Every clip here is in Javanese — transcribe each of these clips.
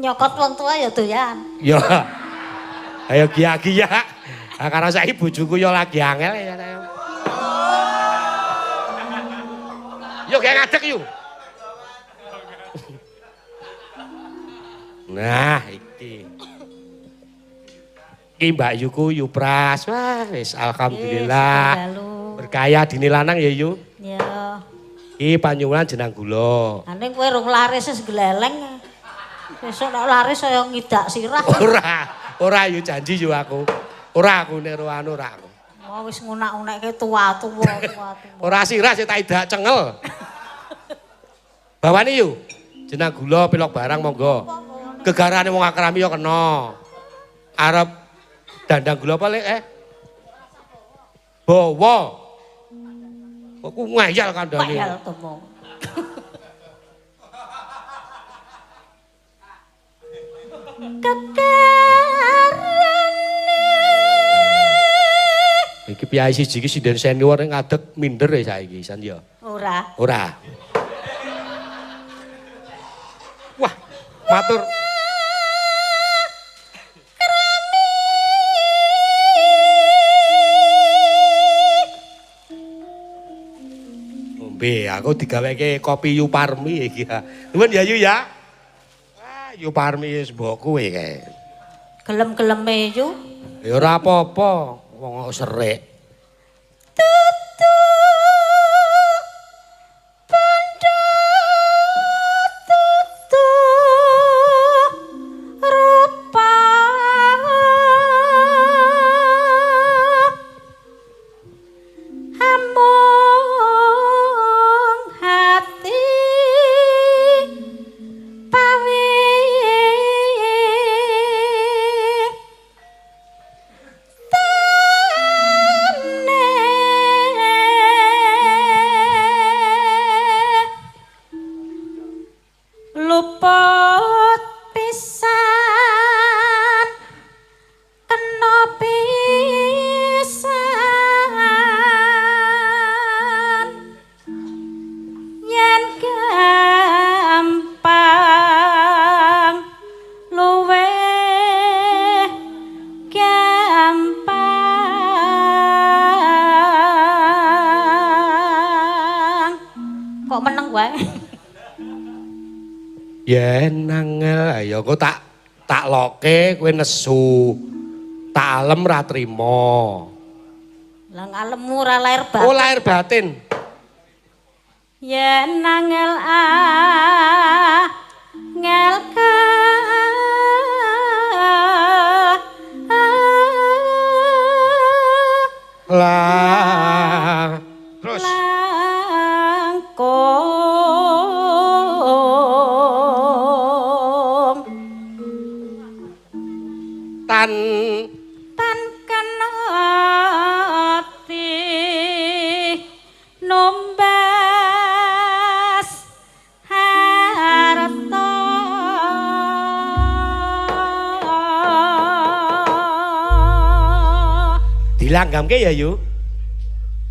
Nyokot wong tua ya doyan. Ya. Ayo giya-giya. Karena saiki bojoku ya lagi angel ya. Yo kayak ngadeg yuk. Nah, iki. Iki Mbak Yuku Yupras. Wah, wis alhamdulillah. Berkaya dini lanang ya, Yu. Ya. Iki panyuwunan jenang gula. Ane kowe rung laris wis gleleng. Besok nek laris saya ngidak sirah. Ora Yu janji Yu aku. Ora aku nek anu ora aku. Oh wis ngunak-unekke tua-tua. Ora sirah sik tak idak cengel. Bawani Yu. Jenang gula pilok barang monggo. Gegarane wong akrami ya kena. Arep dandang gula apa lek bawa. Aku ngayal kandhane. Ngayal temu. Iki piyai siji iki sinden senior ngadeg minder ya saiki san ya. Ora. Ora. Wah, matur. Ngombe, aku digaweke kopi Yuparmi iki. Nuwun ya Yu ya. Wah, Yuparmi wis mbok kowe kae. Gelem-geleme Yu. Ya ora apa-apa, wong kok serik. Yen nangel ya kok tak loke kowe nesu. Tak alem ra trima. Lah ngalemmu ora lahir batin. Oh lahir batin. Yen nangel ngelka lah terus tan kenati nombas harta dilanggamke ya Yu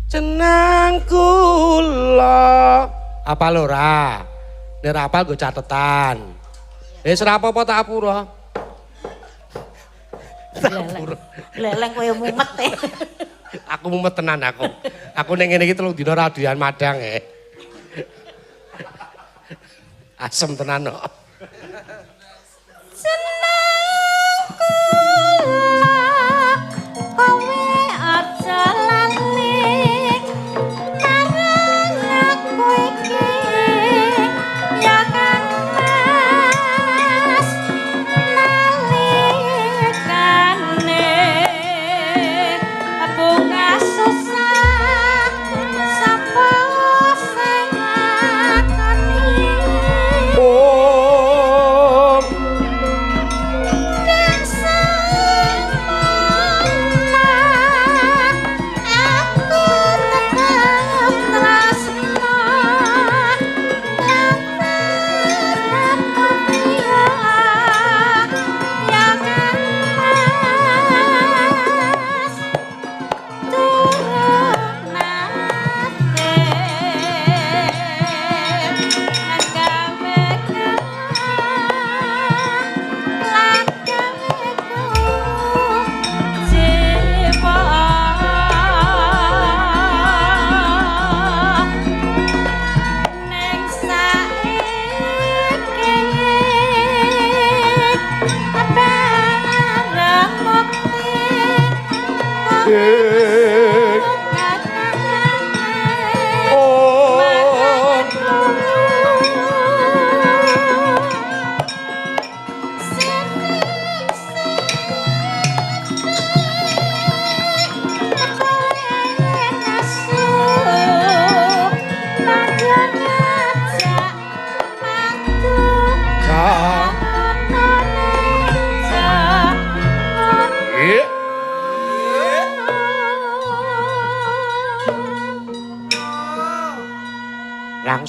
jeneng kula apal ora nek apal go catetan wis ora apa-apa tak apura. Leleng koyo mumet e. Aku mumet tenan aku. Aku ning ngene iki 3 dina radian madang Asem tenan kok. Oh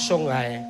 langsung ae.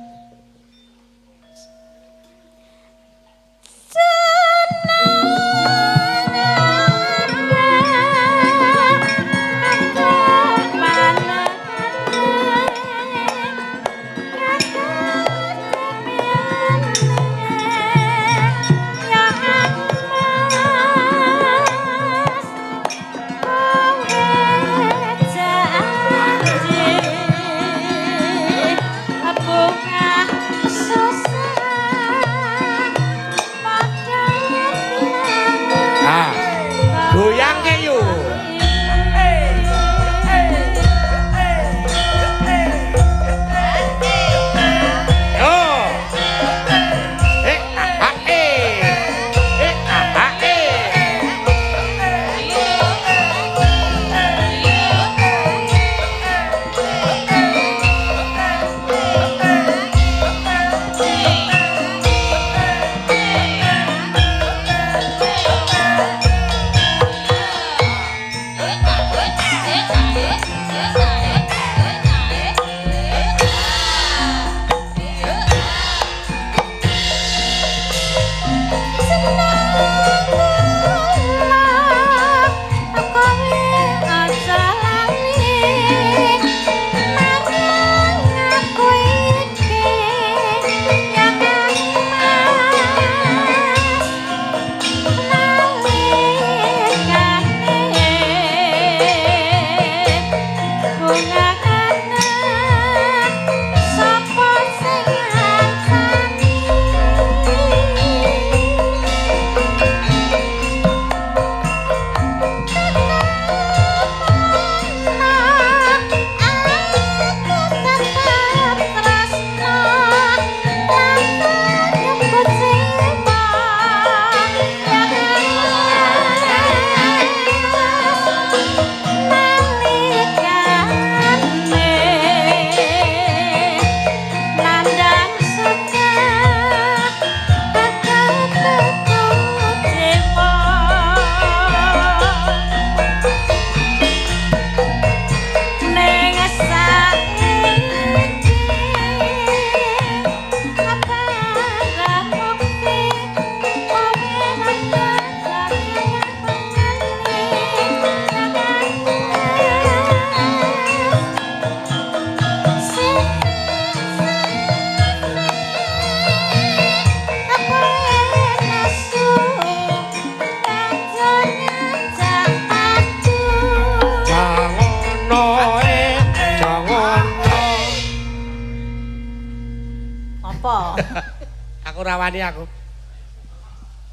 Aku rawani aku.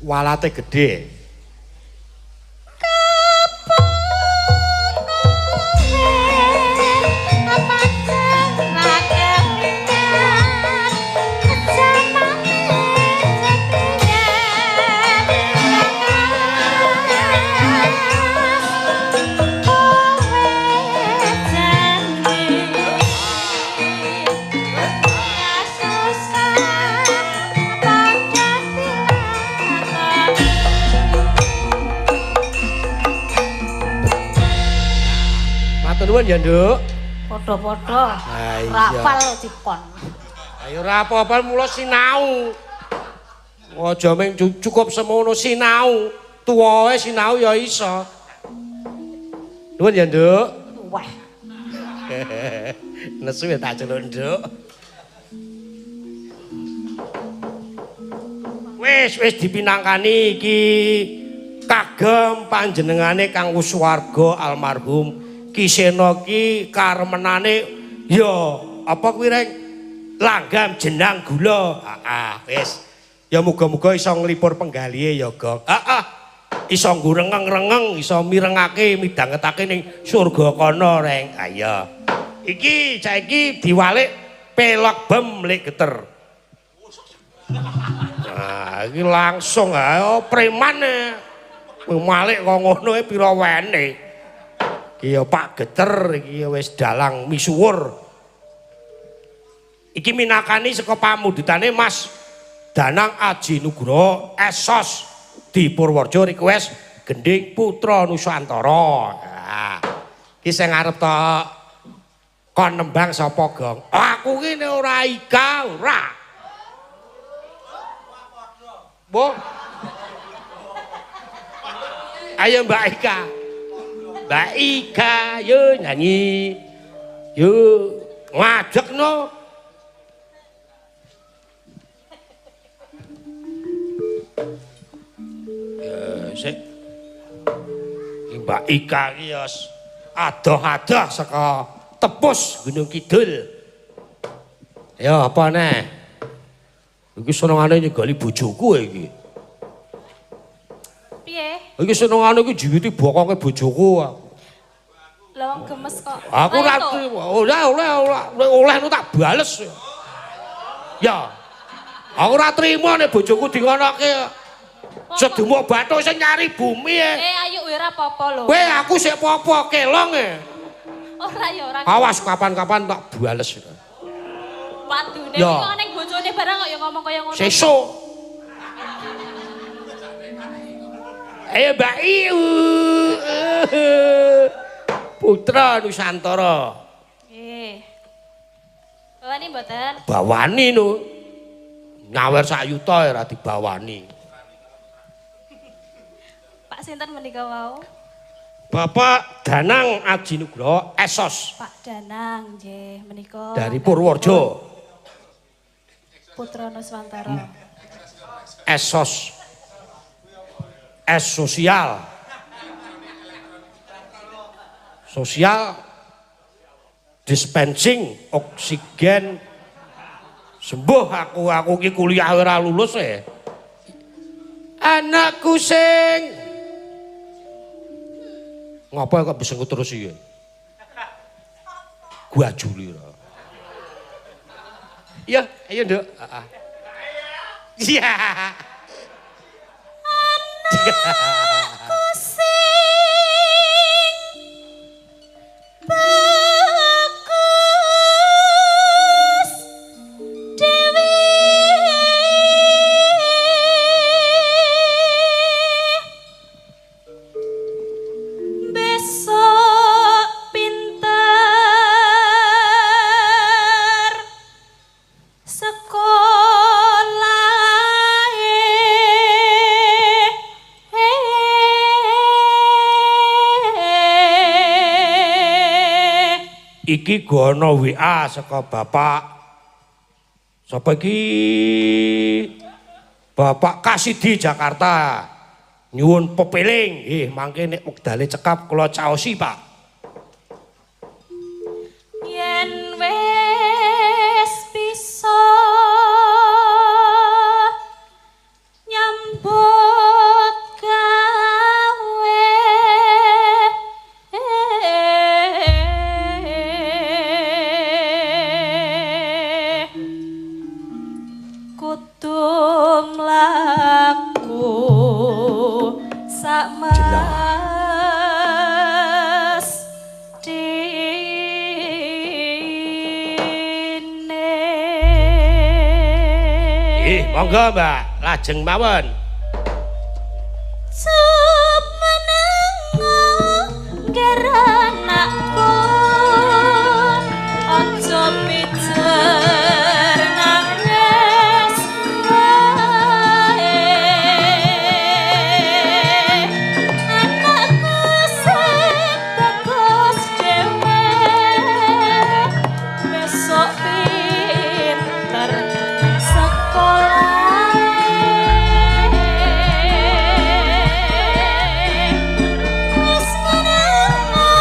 Walate gede. Nuwun ya, Nduk. Padha-padha. Iya. Rapal dikon. Ayo ora apa-apa mula sinau. Aja mung cukup semono sinau. Tuwae sinau ya iso. Nuwun ya, Nduk. Wah. Nesu ya tak celuk, Nduk. Wis dipinangkani iki kagem panjenengane Kang Uswarga almarhum Kisena ki karemenane ya apa kuwi rek langgam jenang gula. Wis. Ya muga-muga iso nglipur penggalihe ya, Gong. Iso ngrengeng-rengeng, iso mirengake midhangetake ning surga kana, Reng. Ayo. Iki saiki diwalik pelok bem lek geter. Nah, iki langsung ae preman malik kok ngono pira wene. Iya Pak Geter iki wis dalang misuwur. Iki minakani saka pamudhutane Mas Danang Aji Nugroho Esos di Purworejo request Gending Putra Nusantara. Nah, iki sing arep to Kon nembang sapa, Gong? Aku ki ora Ika, ora. Bo. Ayo Mbak Ika. Mbak Ika, yo nyanyi. Yo ngadekno. Sik. Mbak Ika iki ya adoh-adoh saka Tepus Gunung Kidul. Ya apa neh? Iki senengane nyegali bojoku iki. Piye? Iki senengane iki jiwiti bokonge bojoku. Lah wong gemes kok. Aku ora oleh nu tak bales. Ya. Aku ora trimo nek bojoku dingonoke. Sedumuk bathuk sing nyari bumi e. Ayo ora apa-apa lho. Kowe aku sik apa-apa kelong e. Ora ya ora. Awas kapan-kapan tak bales. Padune Ya. kok ning bojone barang kok ya ngomong kaya ngono. Sesuk. Ayo Mbak Iu. Putra Nusantara. Nggih. Bawani mboten? Bawani no. Nyawer sak yuta ora dibawani. Pak sinten menika wau? Bapak Danang Aji Nugroho Esos Pak Danang nggih menika dari Purworejo. Putra Nuswantara. Esos. Es sosial. Sosial dispensing oksigen sembuh aku ki kuliah ora lulus e. Anakku sing ngapa kok bisa terus iki? Gua juli ra. Ya, ayo Nduk. Heeh. Iya. Anakku sing bagus dewi besok pinter Iki gono WA saka Bapak. Sapa iki? Bapak Kasidi Jakarta. Nyuwun pepeling. Mangke nek wekdale cekap kula caosi, Pak. yen wis bisa nyambut gawe kudu mlaku sak Monggo Mbak, lajeng mawon. Semenengo geranakku aja pijer nangis wae anakku sing bagus dhewe besok pinter sekolah wis menengo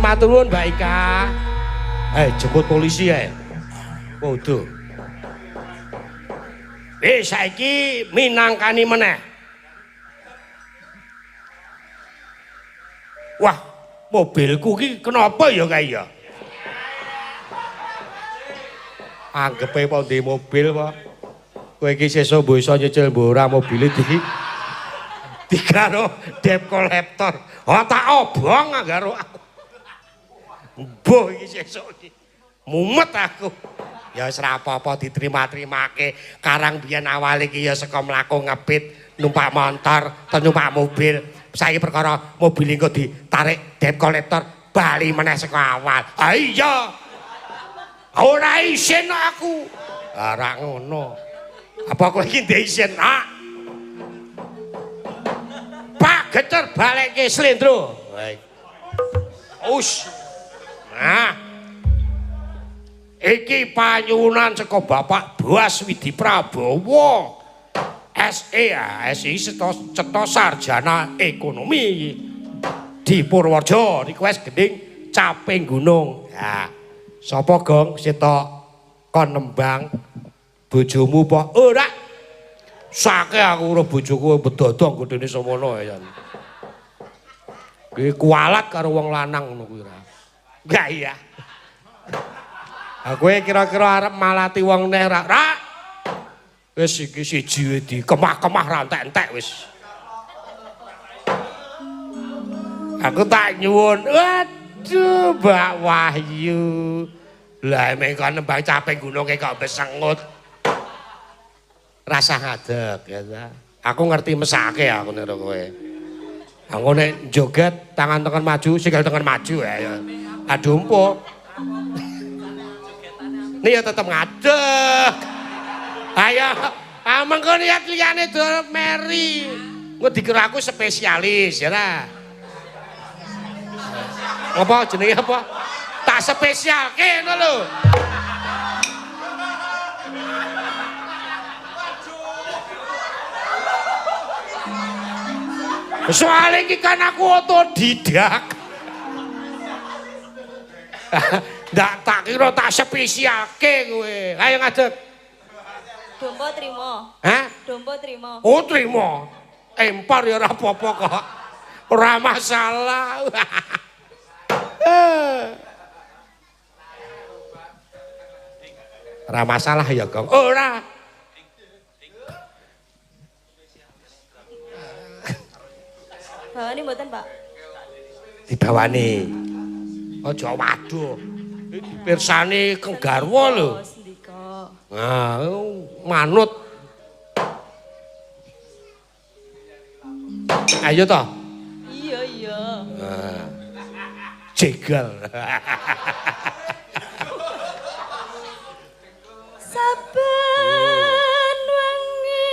Matur nuwun Mbak Ika. Jemput polisi ae. Podo. Saiki minangkani meneh. Wah, mobilku ki kenapa ya kae ya? Anggepe po ndek mobil po. Kowe iki sesuk mbok iso nyicil mbok ora mobile digaro debt collector. Tak obong karo aku. Mbah iki sesuk iki. Mumet aku. Ya wis ra apa-apa diterima-terimake. Karang biyen awal iki ya saka mlaku ngepit, numpak motor, numpak mobil. Saiki perkara mobil engko ditarik debt collector, bali meneh saka awal. Iya. Ora isin aku. Ora ngono. Apa kowe iki ndek isin, Pak? Pak geter balekke slendro. Baik. Us. Nah. Iki panyuwunan saka Bapak Boas Widi Prabowo. SE Cetha Sarjana Ekonomi di Purworejo request gending Caping Gunung. Ya. Sapa Gong Cetha kon nembang bojomu apa ora? Sake aku karo bojoku bedodong godhone semono ya. Kuwi kualat karo wong lanang ngono kuwi ra. Enggak iya. Kowe kira-kira arep malati wong neh ra? Wis iki siji di kemah-kemah ra entek-entek wis. Aku tak nyuwun, waduh Mbak Wahyu. Lah emang kon nembang Caping Gunung kok besengut. Rasa ngadeg ya ta. Aku ngerti mesake aku karo kowe. Aku nek joget tangan tekan maju, sikil tekan maju ya. Aduh empuk. Ini ya tetep ngadeg. Ayo, mengko niat liyane do Mary. Engko dikira aku spesialis ya ta. Apa jenenge apa? Tak spesialke ngono lho. Soale iki kan aku otodidak. Ndak tak kira tak spesialke kowe. Ayo ngadeg. Dompo trimo. Hah? Dompo trimo. Oh, trimo. Empar ya ora apa-apa kok. Ora masalah. Ora masalah ya, Gong. Ora. Bawani mboten, Pak? Dibawani. Aja waduh. Pirsani Kang Garwa lho. Sendika. Nah, manut. Ayo toh. Iya. Nah. Jegal. Saben wengi.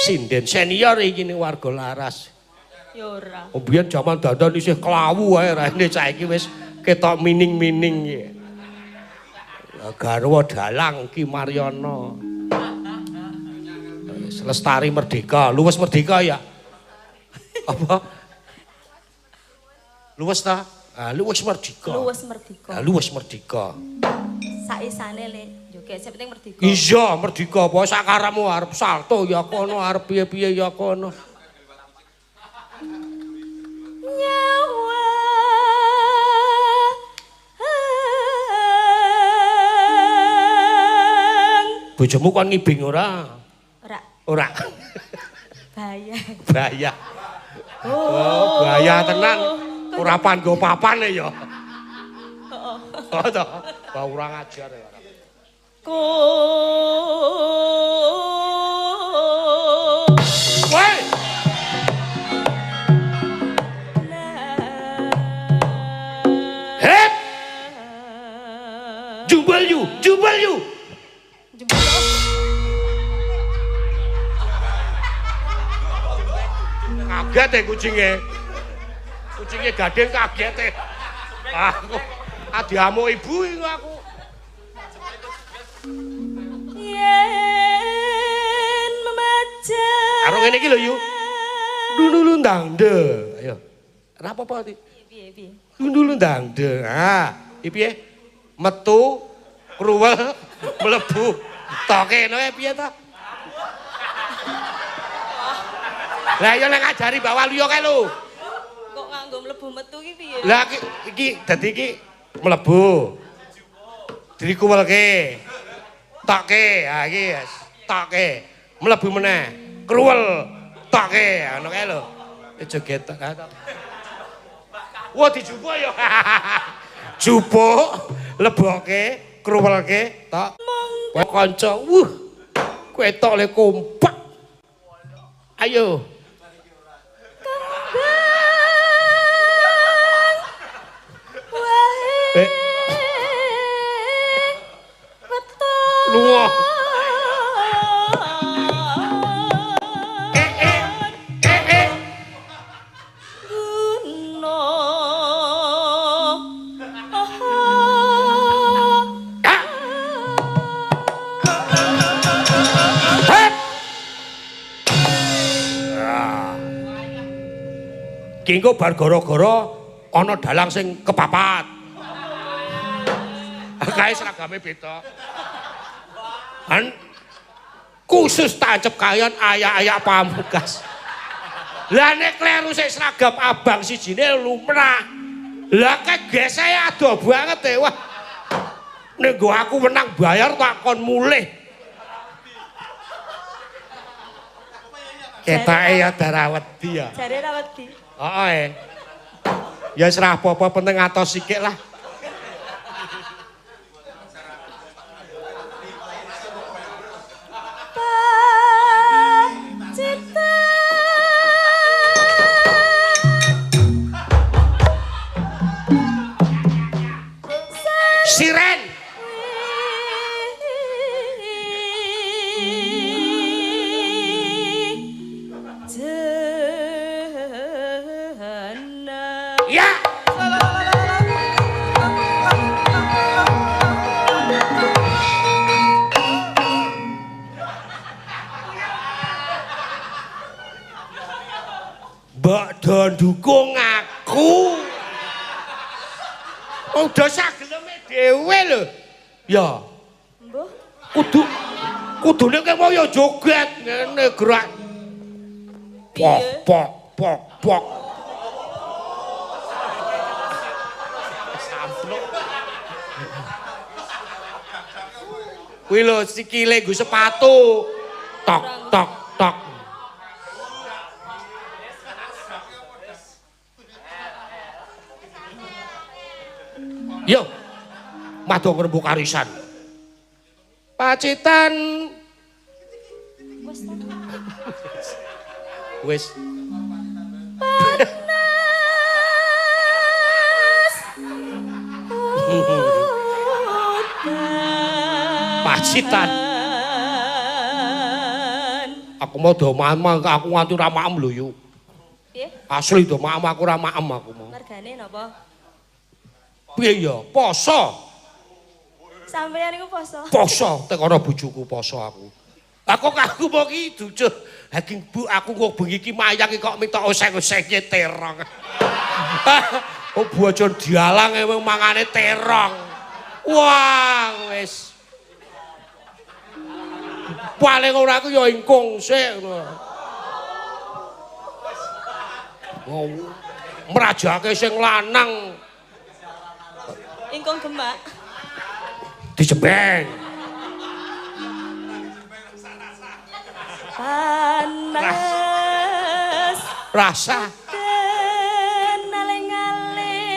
Sinden senior iki ning warga Laras. Ya ora. Mbiyen jaman dandan isih klawu ae raine saiki wis ketok mining-mining ya. Garwa dalang Ki Maryono. Lestari Merdeka, luwes merdeka ya. Apa? Luwes ta? Luwes merdeka. Luwes merdeka. Luwes merdeka. Saisane le, joget sing penting merdeka. Iya, merdeka apa sakarepmu arep salto ya kono, arep piye-piye ya kono. Nyawa Bojomu kon ngibing ora? ora Ora. bahaya. Bahaya. Oh, bahaya tenan. Ora panggo papane ya. Heeh. Oh, toh. Wah, ora ngajar ya. Woi. Hep. Jumbal you. Kaget ya kucingnya. Kucingnya gading kaget ya. Aku adiamu ibu itu aku. Yen memajang. Karo ngene iki lho yu. Dulu ndang de. Ayo. Ora apa-apa iki. piye? Dulu ndang. Ah, iki piye? Metu, kruwel, mlebu. Toke no piye to? Lah ya nek ngajari Mbak Waluyo kae lho. Kok nganggo mlebu metu iki piye? Lah iki dadi iki mlebu. Dikuwelke. Toke, ha iki yes. Toke. Mlebu meneh. Kruwel. Toke, ngono kae lho. Joget tok. Wah dijupuk ya. Jupuk, leboke, kruwelke, tok. Kanca, kowe tok le kompak. Ayo. Wae. Betul. Luwih. Kengko bar gara-gara ana dalang sing kepapat. Kae seragame beda. Kan khusus tancep kayon ayak-ayak pamungkas. Lah nek kleru sik seragam abang sijine lumrah. Lah kegese ado banget e. Wah. Nek nggo aku menang bayar tak kon mulih. Ketake ya darawedi ya. Jare ra wedi. Heeh. Ya serah apa-apa penting atos sikik lah. Siren. Ya. Mbak do ndukung aku. Udah sageleme dhewe lho. Ya. Mbuh. Kudune kowe mau ya joget ngene gerak. Pok pok pok pok. Kuwi lho sikile nggo sepatu. Tok tok tok. Yo. Madu ngrembug arisan. Pacitan. Wis. Pacitan. Aku mau do mama aku nganti ra maem lho yu. Piye? Asli do maem aku ra maem aku mau. Margane napa? Piye ya? Poso. Sampeyan iku poso. Poso tekono bojoku poso aku. Aku mau ki duduh daging bu aku kok bengi iki mayang kok minta oseng-osenge terong. Oh bojo dialang emang mangane terong. Wah wis. Paling ora aku ya ingkung sik ngono. Oh, merajake sing lanang. Ingkung gemak. Dijembeng. Panas. Rasa. Aling-aling.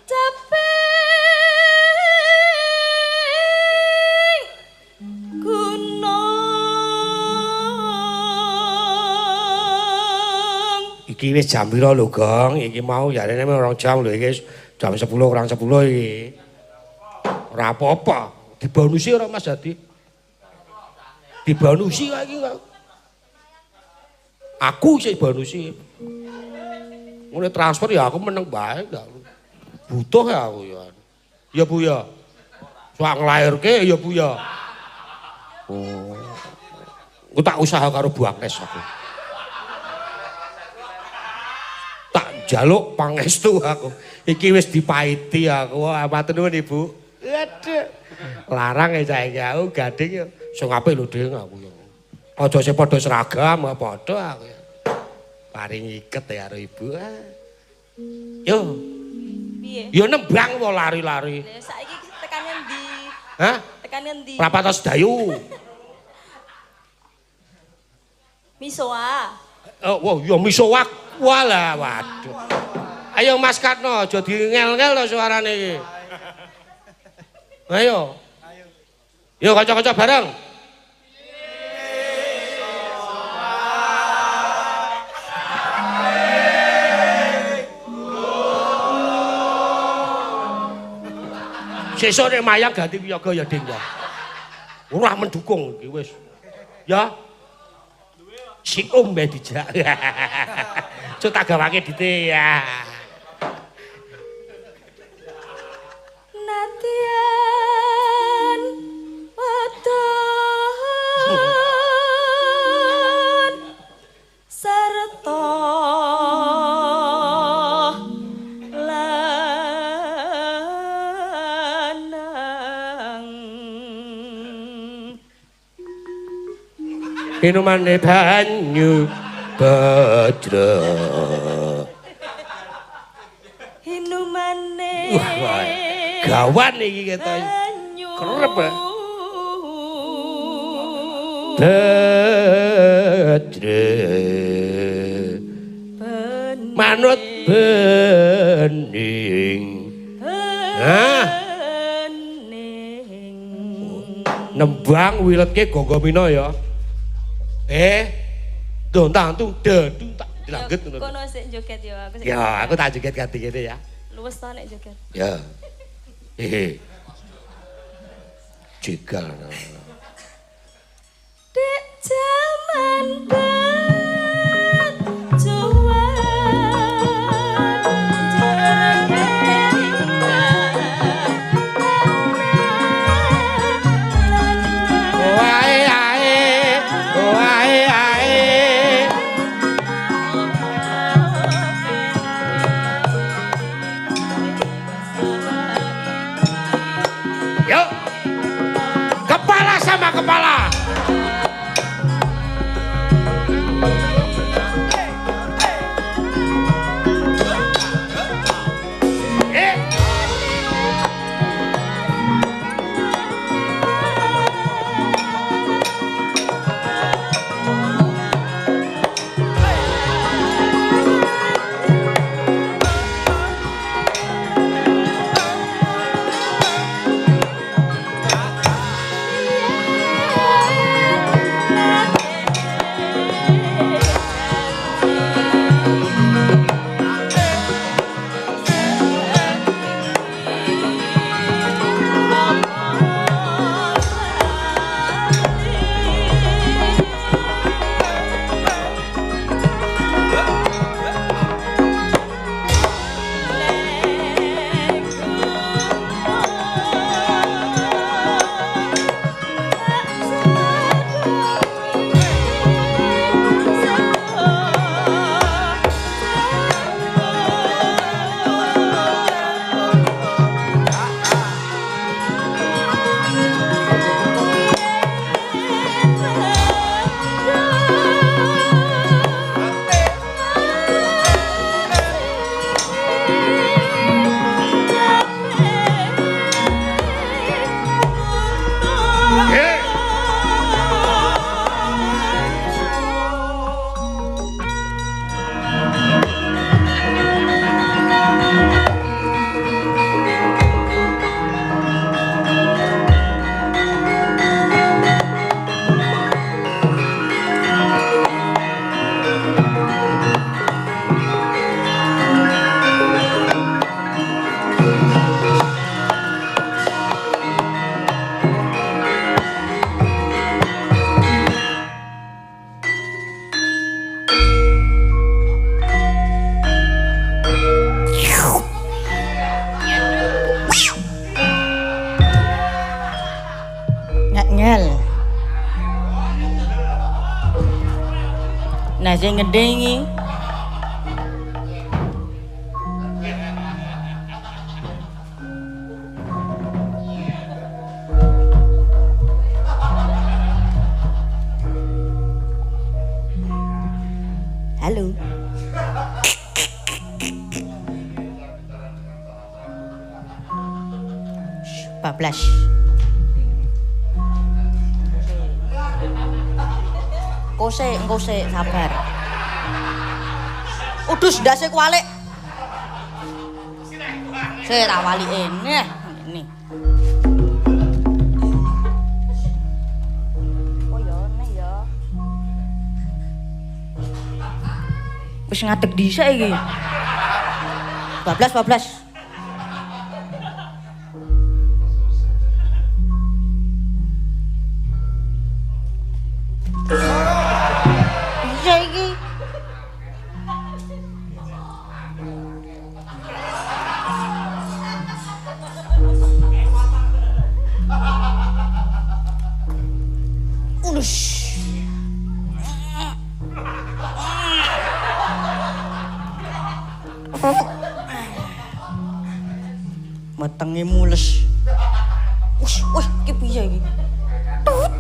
Capek. Gunung. Iki wis jam pira lho, Gong? Iki mau jarene 2 jam lho iki. Jam 10 kurang 10 iki. Ora apa-apa. Dibonusi ora Mas Dadi? Dibonusi kok iki kok. Aku sih bonusi. Ngene transfer ya aku meneng bae ndak. Butuh ya aku ya. Ya Bu ya. Soal nglairke ya Bu ya. Oh. Aku tak usaha karo Bu Agnes aku. jaluk pangestu aku. Iki wis dipaiti aku. Matur nuwun Ibu. Aduh. Larang ya saiki aku gading ya. Sing apik lho Ding aku ya. Aja sing padha seragam padha aku. Paring iket ya karo Ibu. Yo. Piye? Yo nembang wae lari-lari. Lah saiki tekane ndi? Hah? Tekane ndi? Rapat sedayu. Misoa. Oh, wow, yo misowak. Walah, waduh. Ayo Mas Katno, aja ngel-ngel to suarane iki. Ayo. Yo kanca-kanca bareng. Sesuk nek mayang ganti wiyaga ya Ding ya. Ora mendukung iki wis. Ya. Si bae dijak. Cuk tak gawake dite ya. Natian wadon sarta lanang Minumane banyu Badra. Hinumane gawan iki ketok. banyu Kerep. Badra. Manut bening. Hah? Nembang wiletke Gogomina ya. Dontang tuh dedung tak dilangget ngono. Kono sik joget ya aku sik. Ya, aku tak joget ganti kene ya. Luwes to nek joget. Ya. Hehe. Jegal. Dek jaman Yuk. Kepala sama kepala. Nah sing ngendingi bablas. Engko sik sabar. Udus ndase kualik. Sik tak walike. Nih, ini. Oh ya, nih ya. Wis ngadeg dhisik iki. Bablas. Bisa iki. Unush. Wetenge mules. Wih, iki piye iki? Tut.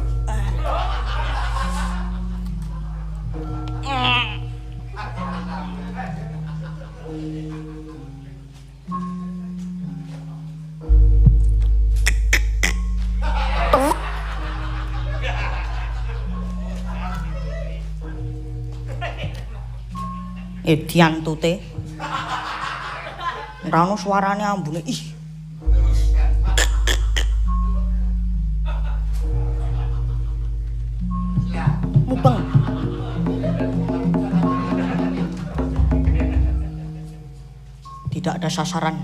Diantute. Ora ono suarane ambune. Ih. Mubeng. Tidak ada sasaran.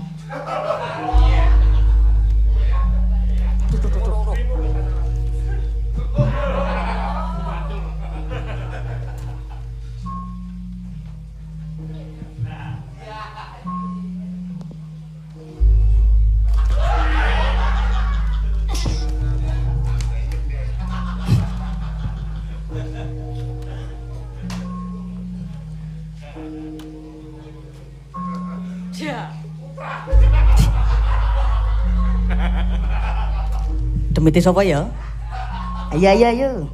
Demite sapa ya? Ayo.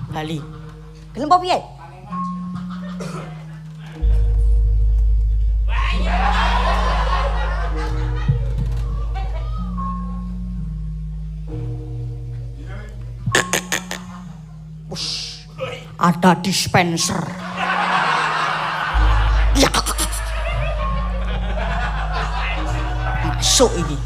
Bali. Gelem apa piye? Ada dispenser. Ya. Masuk ini.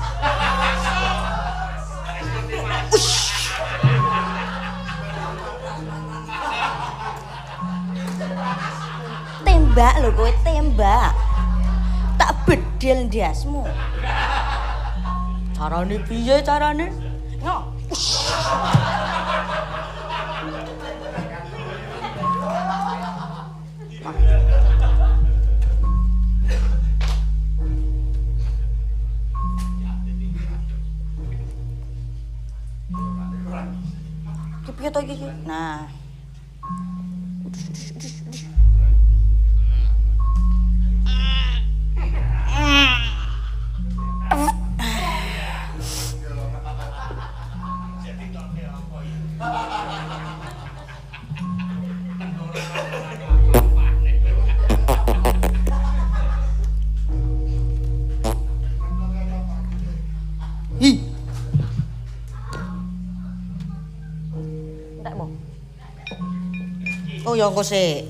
tembak lho kowe tembak. Tak bedil ndiasmu. Carane piye carane? Ngok. Piye to iki? Nah. Oh ya engko sik.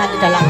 Ganti dalam.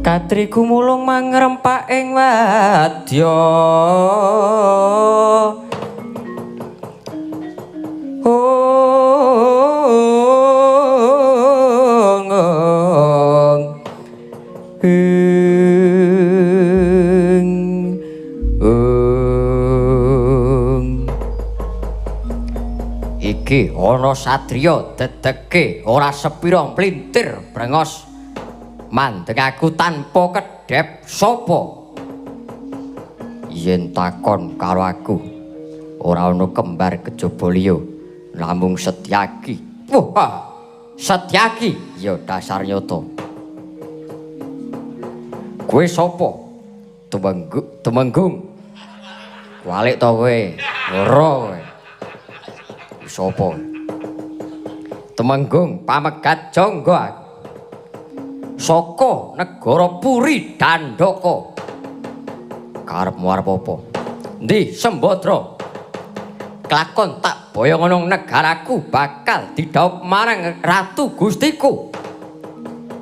Katriku mulung mangrempak ing wadya Iki ana satriya dedege ora sepira plintir brengos mandeng aku tanpa kedhep sapa yen takon karo aku ora ana kembar kejaba liya namung Setyaki. Wah, Setyaki ya dasar nyata. Kowe sapa? Tumenggung. Walik to kowe. Ora kowe. Sapa? Tumenggung pamegat Jangga saka negara Puri Dandaka. Karepmu arep apa? Ndi Sembadra? Kelakon tak boyong nang negaraku bakal didhaup marang Ratu Gustiku.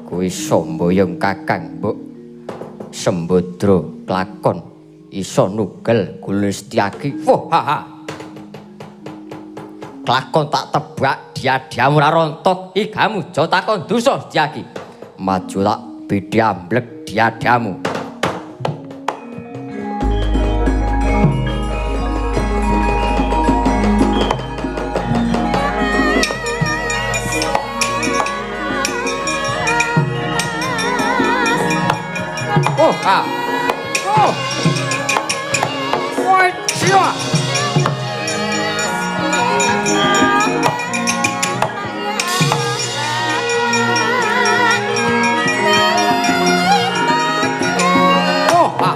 Kuwi somboyong Kakang, Mbok. Sembodra kelakon iso nugel Gulistiaki. Wah. Kelakon tak tebak diadiamu ra rontok igamu aja takon dosa Setyaki. Maju tak bidhi amblek diadiamu. Ah. Oh. Woi, cia. Oh, ah.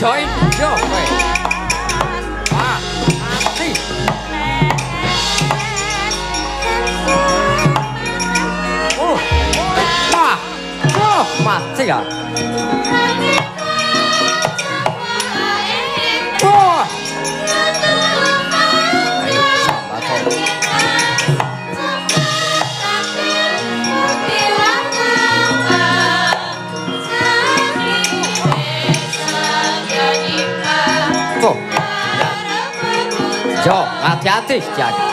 Join yo kowe. Ah, mati. Oh, wah. Oh, mati ya. Oh. Ayo, sambat kok. Tuh. Jo, hati-hati Setyaki.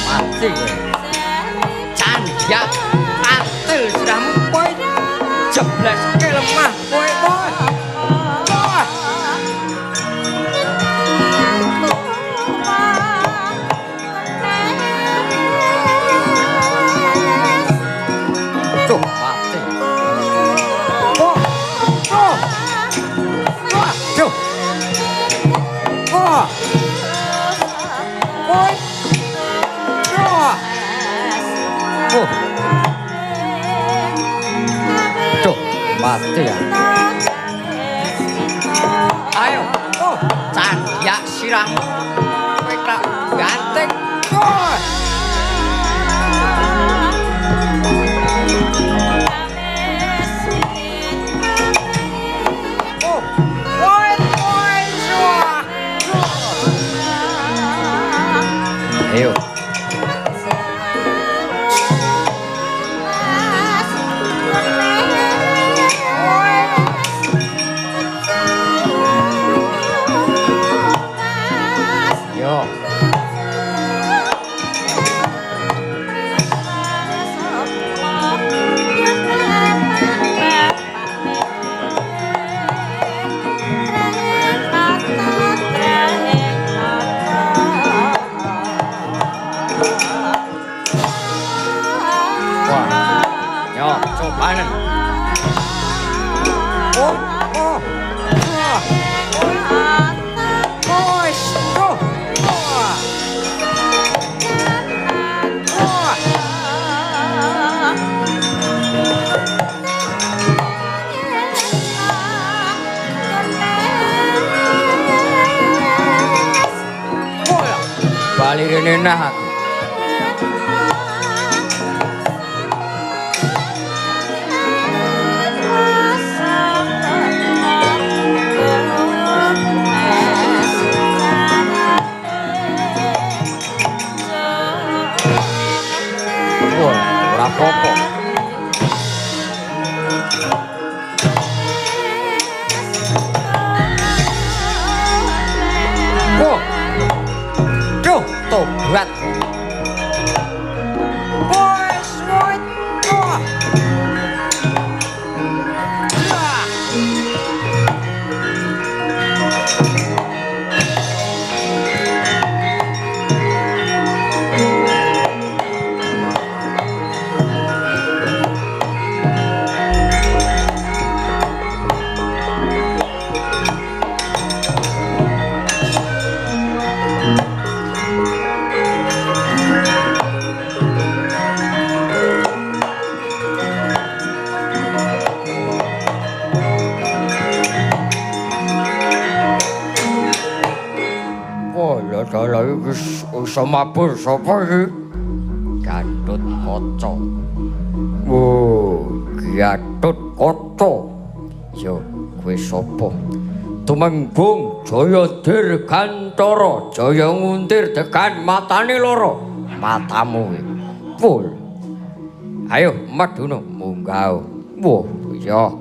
Mati kowe. Candyak atil siramu kowe. Jebleske lemah kowe kowe. Tuh, mati. Oh. Oh. Waduh. Oh. Oi. Oh. Oh. Tuh, mati ya. Ayo. Oh, candyak sirahmu. Kowe krak ganteng. Oh. Ayo. Yo. Yo, cobain. Oh, oh. Boys, go. Bali rene nah. Ora apa-apa. Oh. Duh, tobat. dalah wis iso mabur sapa iki? Gatut Kaca. Oh, Gatut Kaca. Yo, kowe sapa? Tumenggung Jaya Dirgantara, Jaya nguntir tekan matane loro. Matamu kuwi. Pul. Ayo maduna munggah. Wah, iya.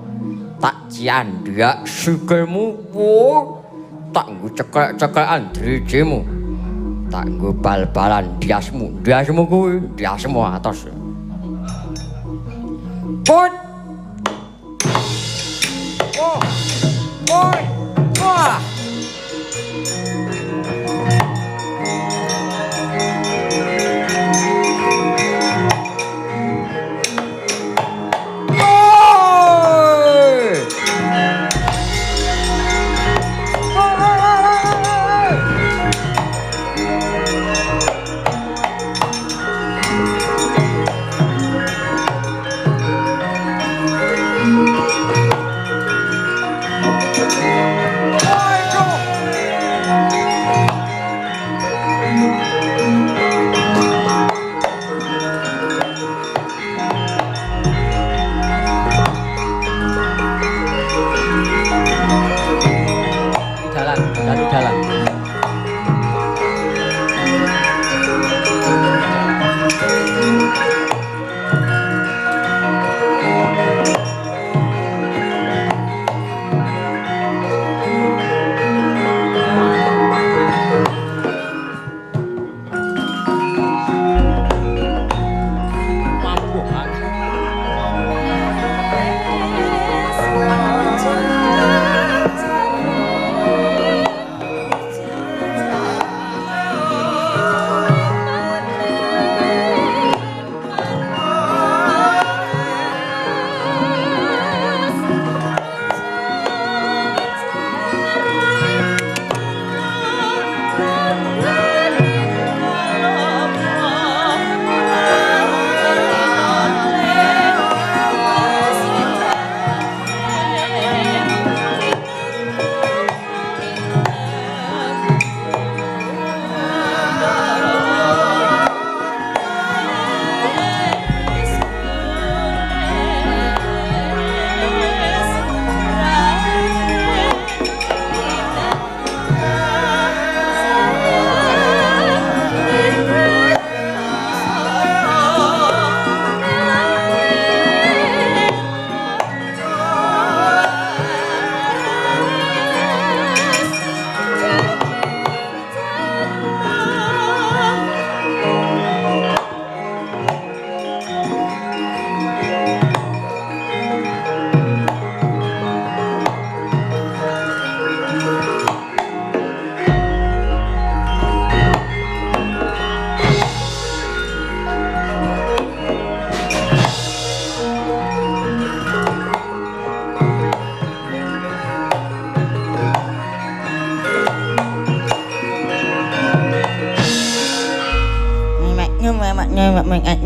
Tak ciandak sikilmu. Wah. Tak nggo ceklek-ceklekan drijemu. Tak nggo bal-balan diasmu. Diasmu kuwi, diasmu atos. Put. Oh. Oi. Wah.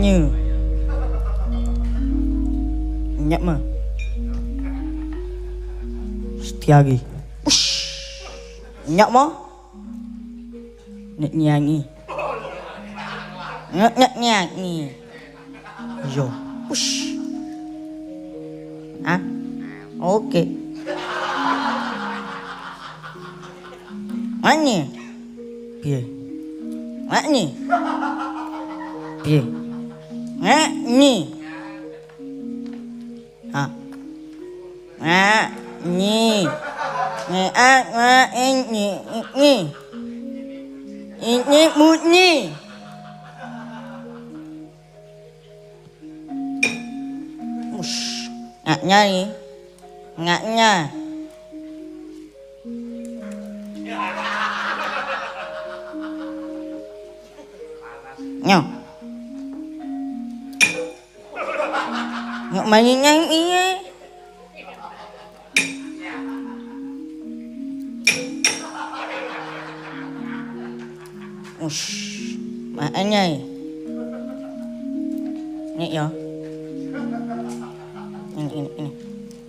như nhậm mà Setiagi nhậm á nhẹ nhàng nhẹ nhàng rồi à ok anh nhỉ bia anh nhỉ bia nyi à nyi nyi nyi nyi nyi mut nyi ngaknya nih ngaknya nhau ngọc mày nhìn nhanh ý ấy mà anh này nhẹ rồi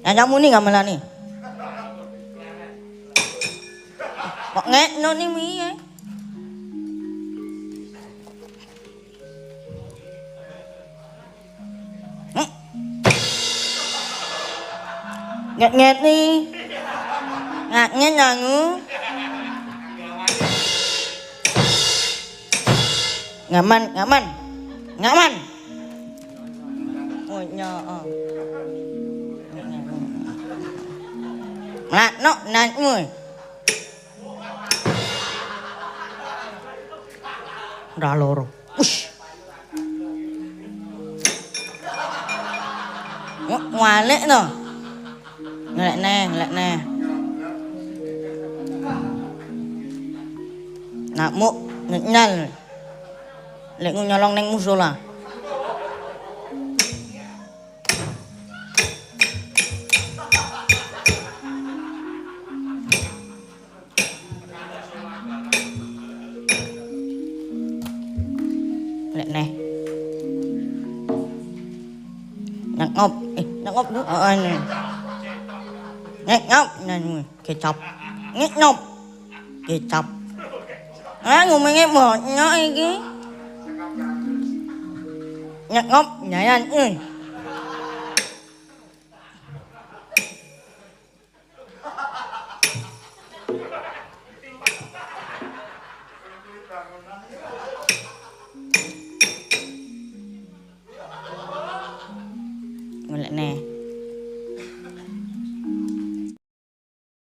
ini kamu nih gak malah nih kok ngek no nih mi Nget-nget nih. Nget nangu. Ngaman, ngaman. Ngaman. Oh, nyo. Lah, no, nanmu. Ndak loro. Ush. Ngwalik to. Ngelek neh. Nakmu nyal. Lek nyolong ning musola. Lek neh. Ngop dulu. Ngop nanmu kecap. Ngop. Kecap. Ngomongnya bonyok iki. Ngop nyayan.